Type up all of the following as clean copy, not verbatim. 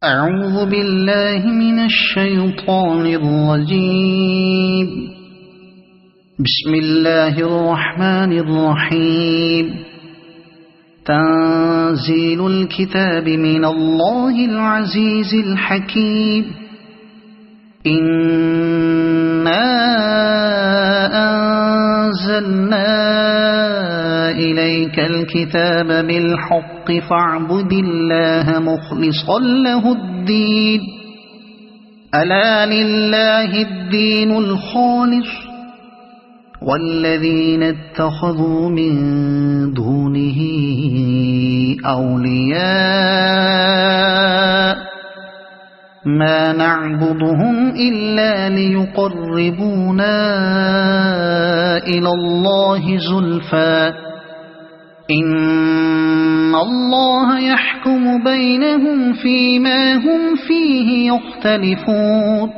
أعوذ بالله من الشيطان الرجيم. بسم الله الرحمن الرحيم. تنزيل الكتاب من الله العزيز الحكيم. إنا أنزلنا إليك الكتاب بالحق فاعبد الله مخلصا له الدين. ألا لله الدين الخالص والذين اتخذوا من دونه أولياء ما نعبدهم إلا ليقربونا إلى الله زلفى إن الله يحكم بينهم فيما هم فيه يختلفون.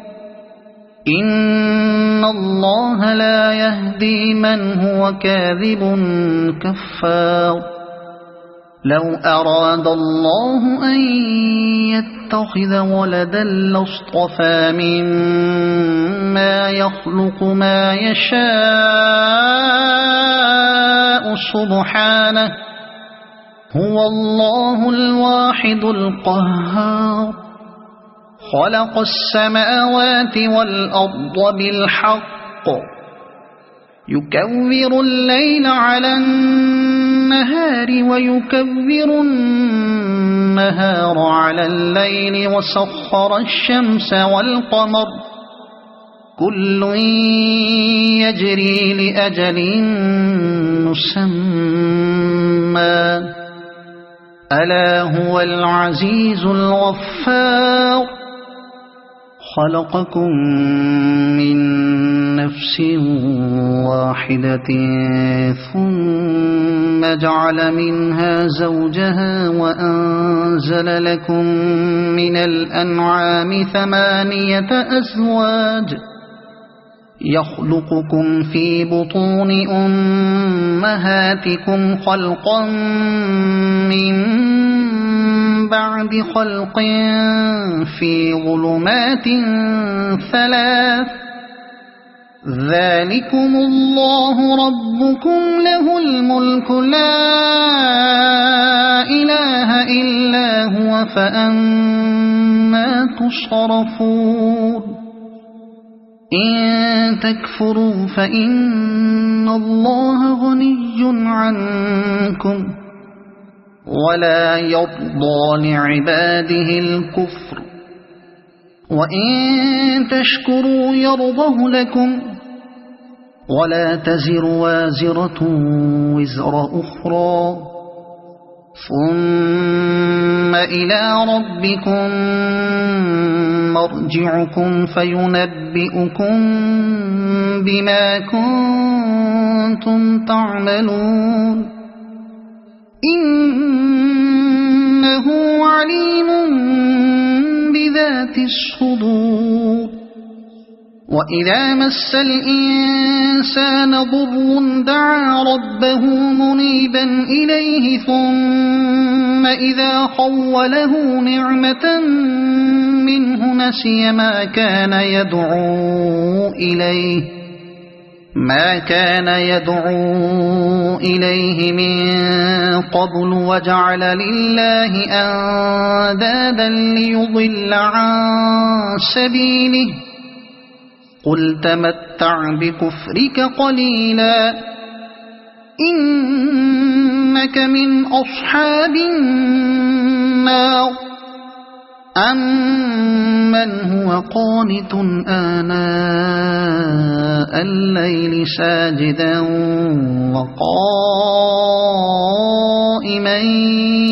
إن الله لا يهدي من هو كاذب كفار. لو أراد الله أن يتخذ ولدا لاصطفى مما يخلق ما يشاء سبحانه هو الله الواحد القهار. خلق السماوات والأرض بالحق يكور الليل على النهار ويكور النهار على الليل وسخر الشمس والقمر كل يجري لأجل مسمى ألا هو العزيز الغفار. خلقكم من نفس واحدة ثم جعل منها زوجها وأنزل لكم من الأنعام 8 أزواج يخلقكم في بطون أمهاتكم خلقا من بعد خلق في ظلمات 3 ذلكم الله ربكم له الملك لا إله إلا هو فأنى تصرفون. إن تكفروا فإن الله غني عنكم ولا يرضى لعباده الكفر وإن تشكروا يرضه لكم ولا تزر وازرة وزر أخرى ثم إلى ربكم مرجعكم فينبئكم بما كنتم تعملون. إنه عليم بذات الصدور. وإذا مس الإنسان ضر دعا ربه منيبا إليه ثم إذا خوله نعمة منه نسي ما كان يدعو إليه من قبل وجعل لله أندادا ليضل عن سبيله قل تمتع بكفرك قليلا إنك من أصحاب النار. أمن هو قانت آناء الليل ساجدا وقائما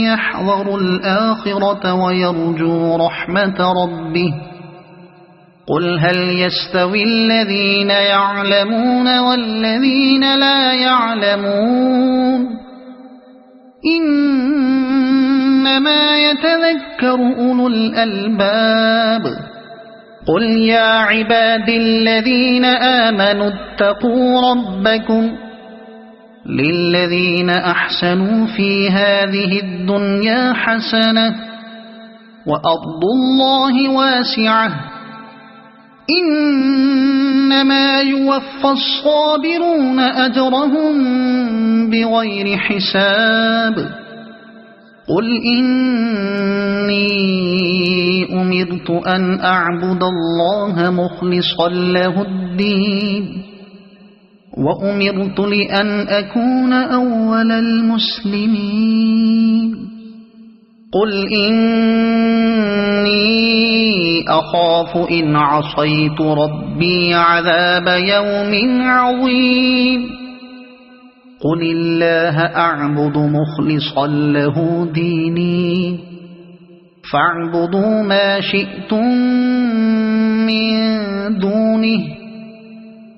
يحذر الآخرة ويرجو رحمة ربه قل هل يستوي الذين يعلمون والذين لا يعلمون إنما يتذكر أولو الألباب. قل يا عبادي الذين آمنوا اتقوا ربكم للذين أحسنوا في هذه الدنيا حسنة وأرض الله واسعة إنما يوفى الصابرون أجرهم بغير حساب قل إني أمرت أن أعبد الله مخلصا له الدين وأمرت لأن أكون أول المسلمين قل إني أخاف إن عصيت ربي عذاب يوم عظيم قل الله أعبد مخلصا له ديني فاعبدوا ما شئتم من دونه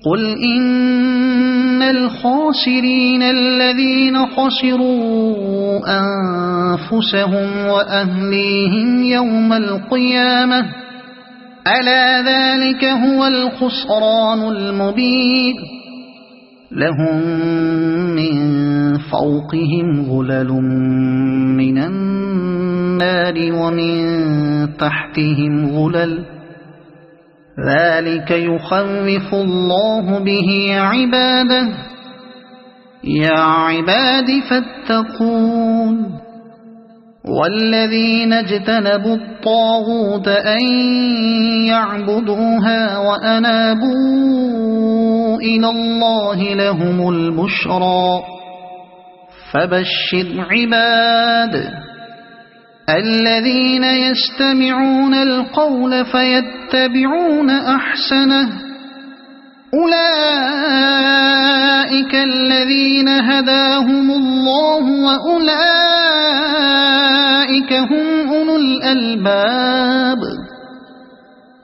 قل إن الخاسرين الذين خسروا أنفسهم وأهليهم يوم القيامة ألا ذلك هو الخسران المبين لهم من فوقهم ظلل من النار ومن تحتهم ظلل ذلك يخوف الله به عباده يا عباد فاتقون والذين اجتنبوا الطاغوت أن يعبدوها وأنابوا إلى الله لهم البشرى فبشر عباد الذين يستمعون القول فيتبعون أحسنه أولئك الذين هداهم الله وأولئك هم أولو الألباب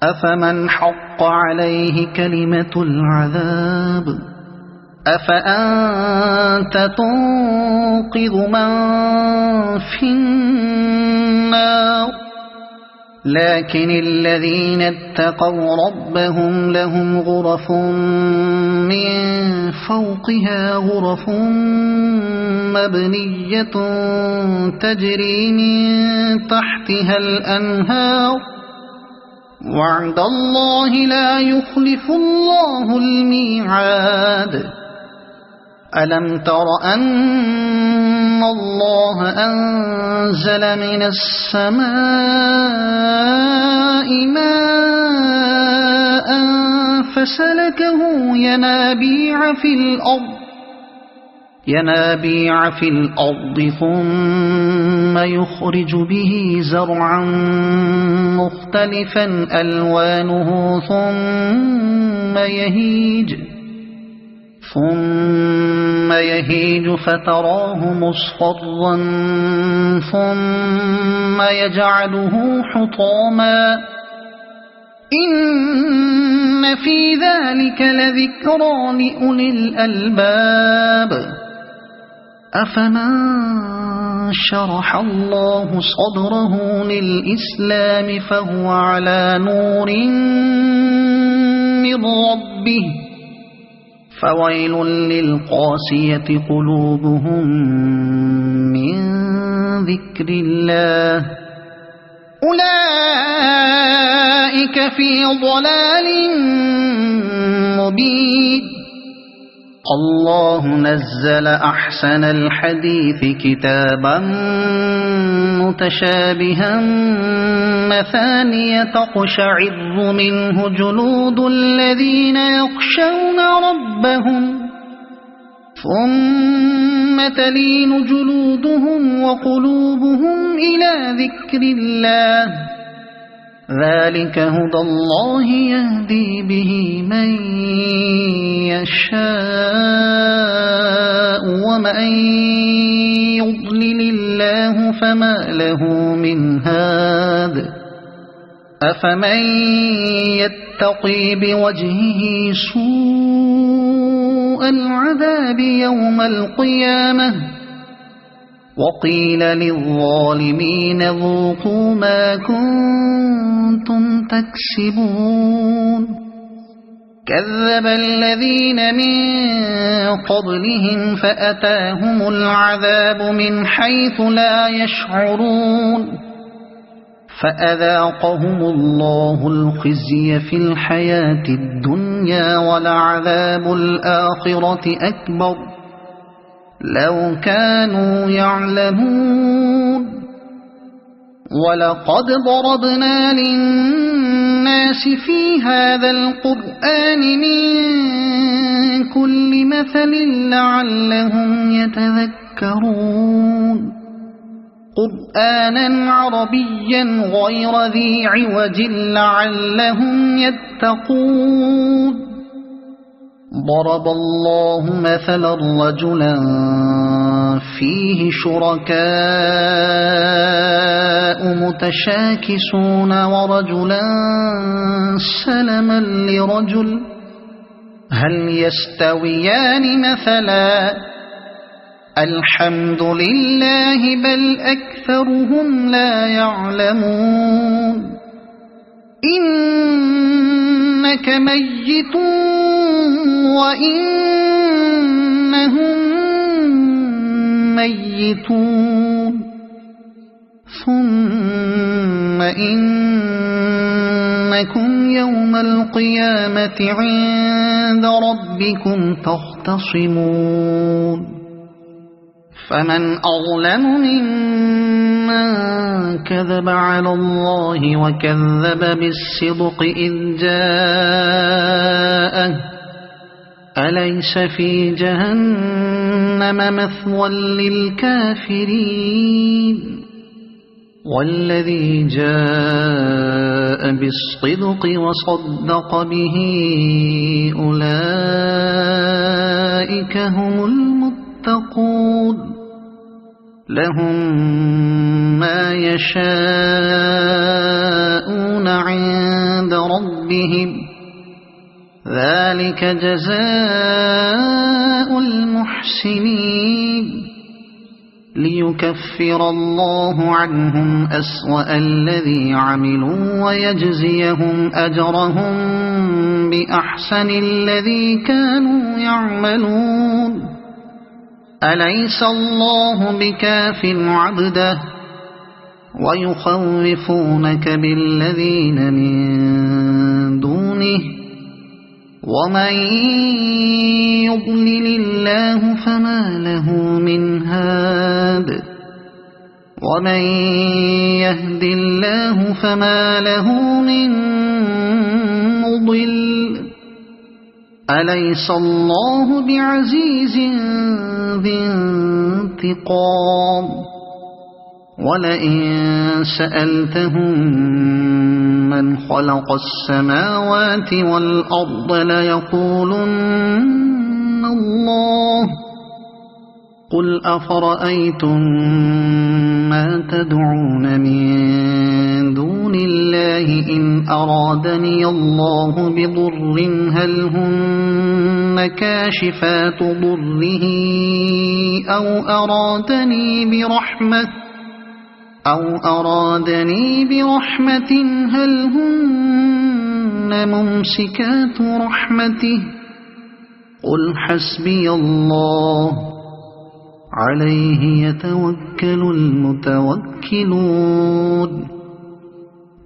أفمن حق عليه كلمة العذاب أفأنت تنقذ من في النار لكن الذين اتقوا ربهم لهم غرف من فوقها غرف مبنية تجري من تحتها الأنهار وعد الله لا يخلف الله الميعاد ألم تر أن الله أنزل من السماء ماء فسلكه ينابيع في الأرض ثم يخرج به زرعا مختلفا ألوانه ثم يهيج فتراه مصفرا ثم يجعله حطاما إن في ذلك لذكرى لأولي الألباب أفمن شرح الله صدره للإسلام فهو على نور من ربه فويل للقاسية قلوبهم من ذكر الله أولئك في ضلال مبين الله نزل أحسن الحديث كتابا متشابها مثانية تقشعر منه جلود الذين يخشون ربهم ثم تلين جلودهم وقلوبهم إلى ذكر الله ذلك هدى الله يهدي به من يشاء ومن يضلل الله فما له من هاد أفمن يتقي بوجهه سوء العذاب يوم القيامة وقيل للظالمين ذوقوا ما كنتم تكسبون كذب الذين من قبلهم فأتاهم العذاب من حيث لا يشعرون فأذاقهم الله الخزي في الحياة الدنيا ولعذاب الآخرة أكبر لو كانوا يعلمون ولقد ضربنا للناس في هذا القرآن من كل مثل لعلهم يتذكرون قرآنا عربيا غير ذي عوج لعلهم يتقون ضرب الله مثلا رجلا فيه شركاء متشاكسون ورجلا سلما لرجل هل يستويان مثلا الحمد لله بل أكثرهم لا يعلمون إنك ميت وإنهم ميتون ثم إنكم يوم القيامة عند ربكم تختصمون فمن أظلم ممن كذب على الله وكذب بالصدق إذ جاءه أليس في جهنم مثوى للكافرين والذي جاء بالصدق وصدق به أولئك هم المتقون لهم ما يشاءون عند ربهم ذلك جزاء المحسنين ليكفر الله عنهم أسوأ الذي عملوا ويجزيهم أجرهم بأحسن الذي كانوا يعملون أليس الله بكاف عبده ويخوفونك بالذين من دونه ومن يضلل الله فما له من هاد ومن يهد الله فما له من مضل أليس الله بعزيز ذي انتقام ولئن سألتهم من خلق السماوات والأرض ليقولن الله قل أفرأيتم ما تدعون من دون الله إن أرادني الله بضر هل هن كاشفات ضره أو أرادني برحمة هل هن ممسكات رحمته قل حسبي الله عليه يتوكل المتوكلون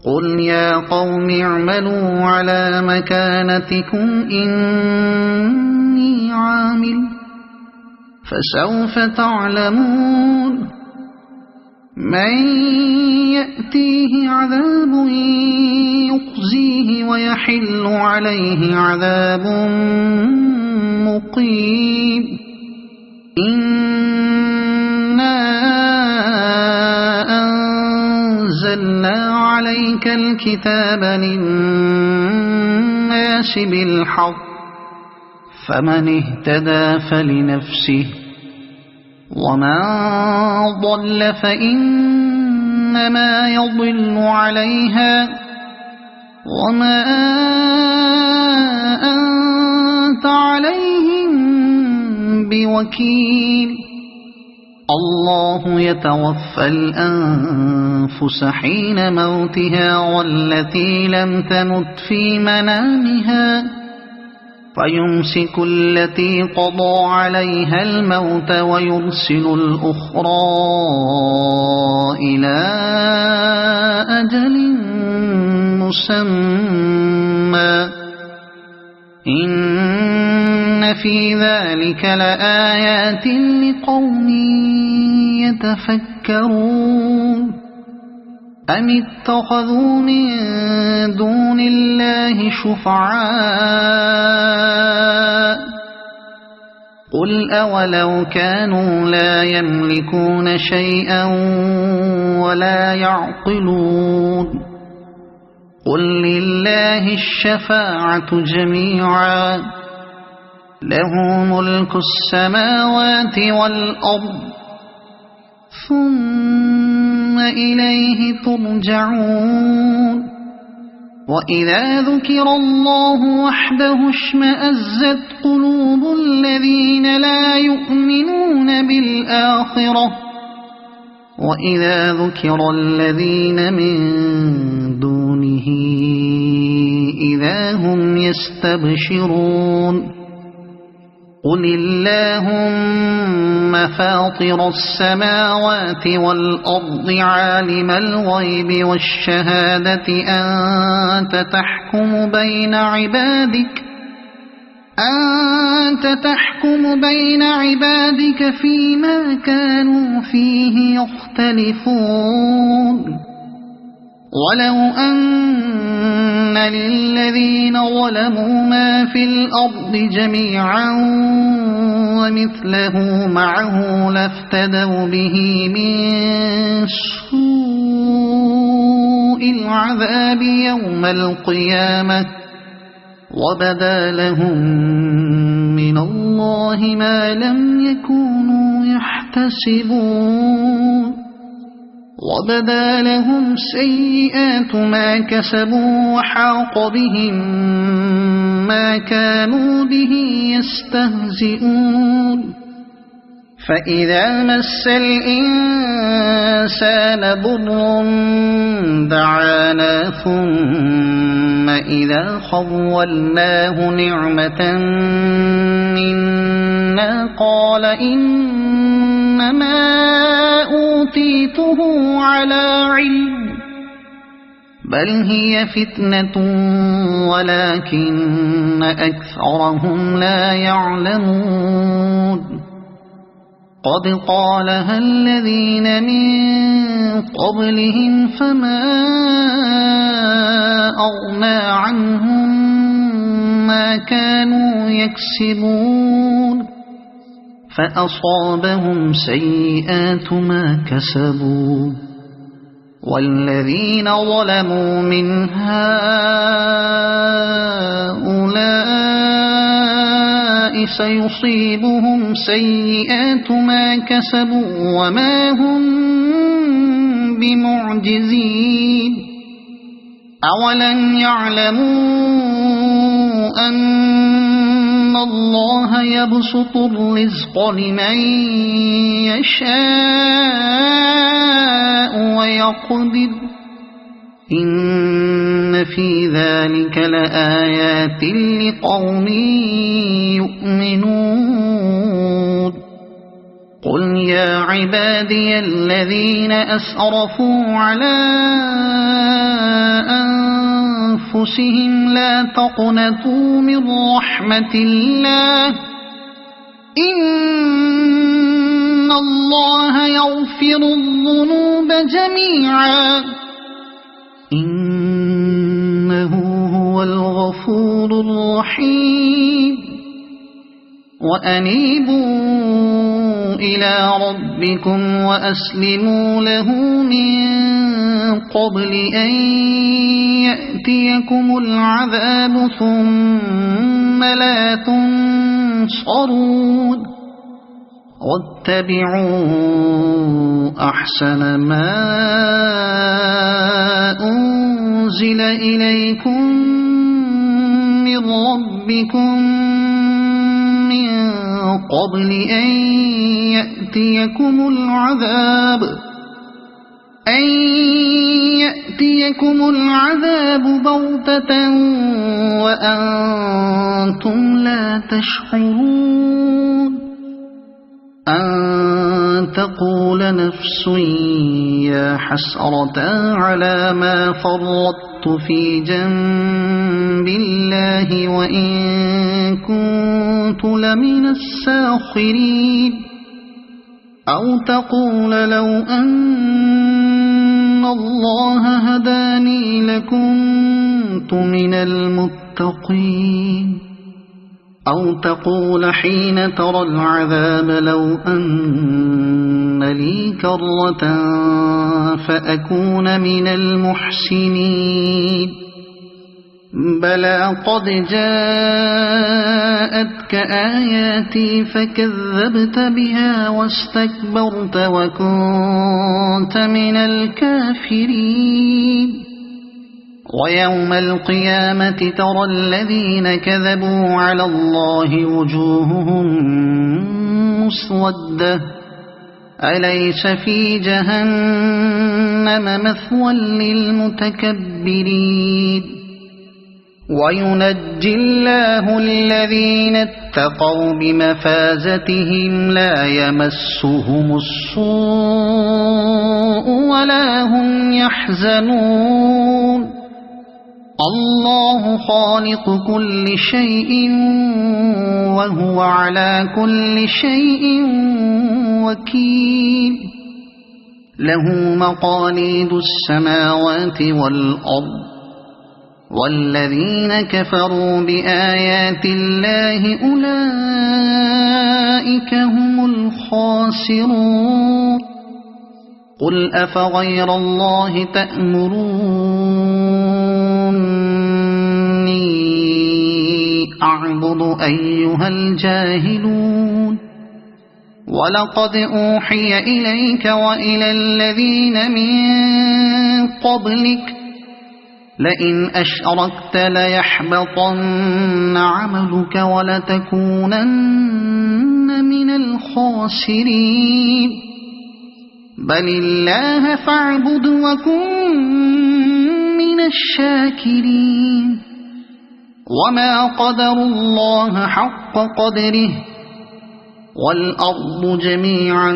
قل يا قوم اعملوا على مكانتكم إني عامل فسوف تعلمون من يأتيه عذاب يخزيه ويحل عليه عذاب مقيم إنا أنزلنا عليك الكتاب للناس بالحق فمن اهتدى فلنفسه ومن ضل فإنما يضل عليها وما أنت عليهم بوكيل الله يتوفى الأنفس حين موتها والتي لم تمت في منامها فيمسك التي قضى عليها الموت ويرسل الأخرى إلى أجل مسمى إن في ذلك لآيات لقوم يتفكرون أم اتخذوا من دون الله شفعاء قل أولو كانوا لا يملكون شيئا ولا يعقلون قل لله الشفاعة جميعا له ملك السماوات والأرض ثم إليه ترجعون وإذا ذكر الله وحده اشمأزت قلوب الذين لا يؤمنون بالآخرة وإذا ذكر الذين من دونه إذا هم يستبشرون قل اللهم فاطر السماوات والأرض عالم الغيب والشهادة أنت تحكم بين عبادك فيما كانوا فيه يختلفون ولو أن للذين ظلموا ما في الأرض جميعا ومثله معه لافتدوا به من سوء العذاب يوم القيامة وبدا لهم من الله ما لم يكونوا يحتسبون وبدا لهم سيئات ما كسبوا وحاق بهم ما كانوا به يستهزئون فإذا مس الإنسان ضر دعانا ثم إذا خولناه نعمة منا قال إنما أوتيته على علم بل هي فتنة ولكن أكثرهم لا يعلمون قد قالها الذين من قبلهم فما أغنى عنهم ما كانوا يكسبون فأصابهم سيئات ما كسبوا والذين ظلموا من هؤلاء سيصيبهم سيئات ما كسبوا وما هم بمعجزين أولم يعلموا أن الله يبسط الرزق لمن يشاء ويقدر إن في ذلك لآيات لقوم يؤمنون قل يا عبادي الذين أسرفوا على أنفسهم لا تقنطوا من رحمة الله إن الله يغفر الذنوب جميعا إنه هو الغفور الرحيم وأنيبوا إلى ربكم وأسلموا له من قبل أن يأتيكم العذاب ثم لا تنصرون واتبعوا أحسن ما أنزل إليكم من ربكم من قبل أن يأتيكم يَأْتِيَكُمُ الْعَذَابُ بَغْتَةً وَأَنْتُمْ لَا تَشْعُرُونَ أَن تَقُولَ نَفْسٌ يَا حَسْرَتَا عَلَى مَا فَرَّطتُ فِي جَنبِ اللَّهِ وَإِن كُنتُ لَمِنَ السَّاخِرِينَ أَوْ تَقُولَ لَوْ أَنَّ اللَّهَ هَدَانِي لَكُنتُ مِنَ الْمُتَّقِينَ أَوْ تَقُولَ حِينَ تَرَى الْعَذَابَ لَوْ أَنَّ لِي كَرَّةً فَأَكُونَ مِنَ الْمُحْسِنِينَ بَلَى قَدْ جَاءَتْكَ آيَاتِي فَكَذَّبْتَ بِهَا وَاسْتَكْبَرْتَ وَكُنْتَ مِنَ الْكَافِرِينَ وَيَوْمَ الْقِيَامَةِ تَرَى الَّذِينَ كَذَبُوا عَلَى اللَّهِ وُجُوهُهُم مُّسْوَدَّةٌ أَلَيْسَ فِي جَهَنَّمَ مَثْوًى لِّلْمُتَكَبِّرِينَ وَيُنَجِّي اللَّهُ الَّذِينَ اتَّقَوْا بِمَفَازَتِهِمْ لَا يَمَسُّهُمُ السُّوءُ وَلَا هُمْ يَحْزَنُونَ الله خالق كل شيء وهو على كل شيء وكيل له مقاليد السماوات والأرض والذين كفروا بآيات الله أولئك هم الخاسرون قل أفغير الله تأمروني أعبد أيها الجاهلون ولقد أوحي إليك وإلى الذين من قبلك لئن أشركت ليحبطن عملك ولتكونن من الخاسرين بل الله فاعبد وكن من الشاكرين وما قدروا الله حق قدره والأرض جميعا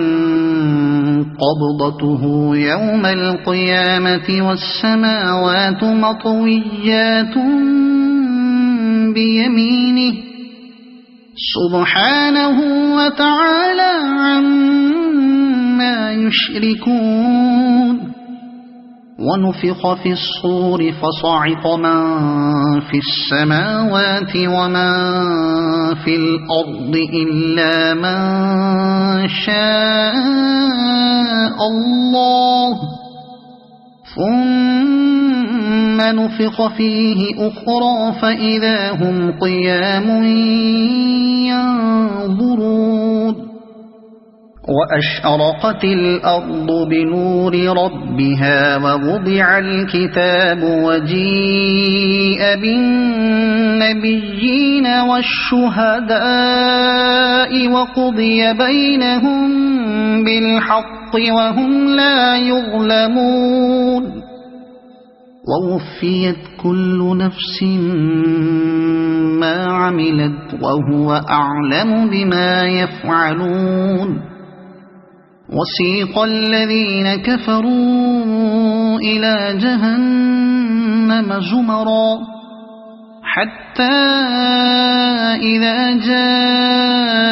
قبضته يوم القيامة والسماوات مطويات بيمينه سبحانه وتعالى عما يشركون ونفخ في الصور فصعق من في السماوات ومن في الأرض إلا من شاء الله ثم نفخ فيه أخرى فإذا هم قيام ينظرون وأشرقت الأرض بنور ربها ووضع الكتاب وجيء بالنبيين والشهداء وقضي بينهم بالحق وهم لا يظلمون ووفيت كل نفس ما عملت وهو أعلم بما يفعلون وسيق الذين كفروا إلى جهنم زمرا حتى إذا جاءوها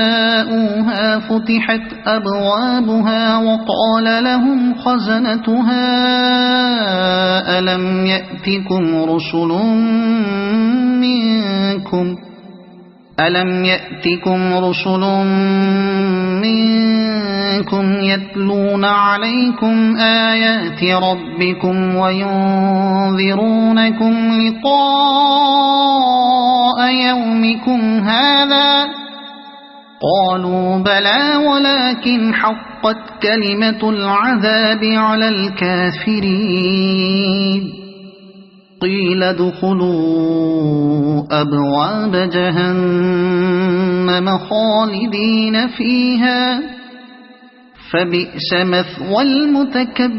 فتحت أبوابها وقال لهم خزنتها ألم يأتكم رسل منكم يتلون عليكم آيات ربكم وينذرونكم لقاء يومكم هذا قالوا بلى ولكن حقت كلمة العذاب على الكافرين قيل ادخلوا أبواب جهنم خالدين فيها فبئس مثوى المتكبرين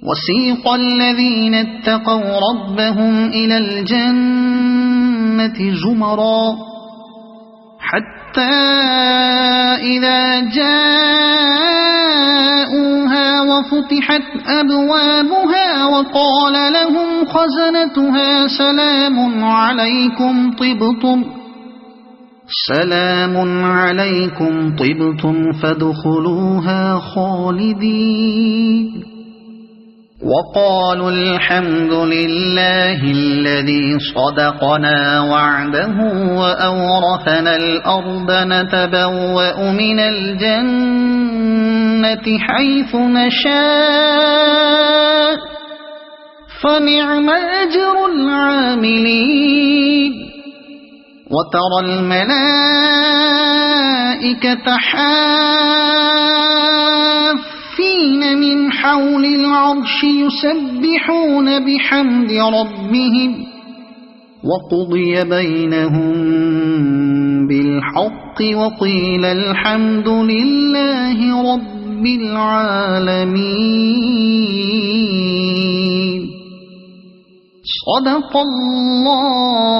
وسيق الذين اتقوا ربهم إلى الجنة زمرا حتى إذا جاءوها وفتحت أبوابها وقال لهم خزنتها سلام عليكم طبتم فادخلوها خالدين وقالوا الحمد لله الذي صدقنا وعده وأورثنا الأرض نتبوأ من الجنة حيث نشاء فنعم أجر العاملين وترى الملائكة حافين من حول العرش يسبحون بحمد ربهم وقضي بينهم بالحق وقيل الحمد لله رب العالمين صدق الله